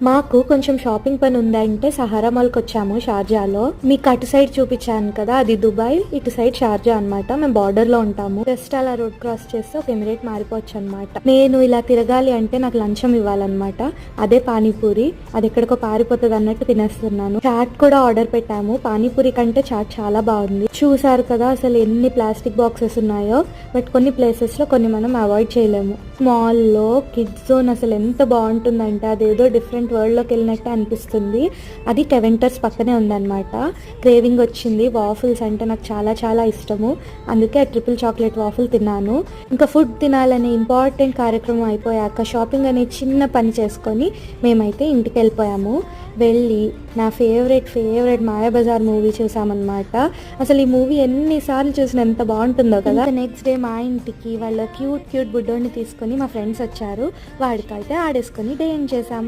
మాకు కొంచెం షాపింగ్ పని ఉందంటే సహారా మాల్కి వచ్చాము షార్జాలో. మీకు అటు సైడ్ చూపించాను కదా, అది దుబాయ్, ఇటు సైడ్ షార్జా అనమాట. మేము బార్డర్ లో ఉంటాము. జస్ట్ అలా రోడ్ క్రాస్ చేస్తే ఒక ఎమిరేట్ మారిపోవచ్చు అనమాట. నేను ఇలా తిరగాలి అంటే నాకు లంచం ఇవ్వాలన్నమాట. అదే పానీపూరి. అది ఎక్కడికో పారిపోతుంది అన్నట్టు తినేస్తున్నాను. చాట్ కూడా ఆర్డర్ పెట్టాము. పానీపూరి కంటే చాట్ చాలా బాగుంది. చూసారు కదా అసలు ఎన్ని ప్లాస్టిక్ బాక్సెస్ ఉన్నాయో. బట్ కొన్ని ప్లేసెస్ లో కొన్ని మనం అవాయిడ్ చేయలేము. మాల్ లో కిడ్స్ జోన్ అసలు ఎంత బాగుంటుందంటే అదేదో డిఫరెంట్ వరల్డ్ లోకి వెళ్ళినట్టే అనిపిస్తుంది. అది టెవెంటర్స్ పక్కనే ఉందన్నమాట. క్రేవింగ్ వచ్చింది. వాఫిల్స్ అంటే నాకు చాలా చాలా ఇష్టము. అందుకే ట్రిపుల్ చాక్లెట్ వాఫిల్ తిన్నాను. ఇంకా ఫుడ్ తినాలనే ఇంపార్టెంట్ కార్యక్రమం అయిపోయాక షాపింగ్ అనే చిన్న పని చేసుకొని మేమైతే ఇంటికి వెళ్ళిపోయాము. వెళ్ళి నా ఫేవరెట్ మాయాబజార్ మూవీ చూసామన్నమాట. అసలు ఈ మూవీ ఎన్నిసార్లు చూసినా ఎంత బాగుంటుందో కదా. నెక్స్ట్ డే మా ఇంటికి వాళ్ళ క్యూట్ బుడ్డోని తీసుకొని మా ఫ్రెండ్స్ వచ్చారు. వాడితో అయితే ఆడేసుకొని డే ఎండ్ చేసాం.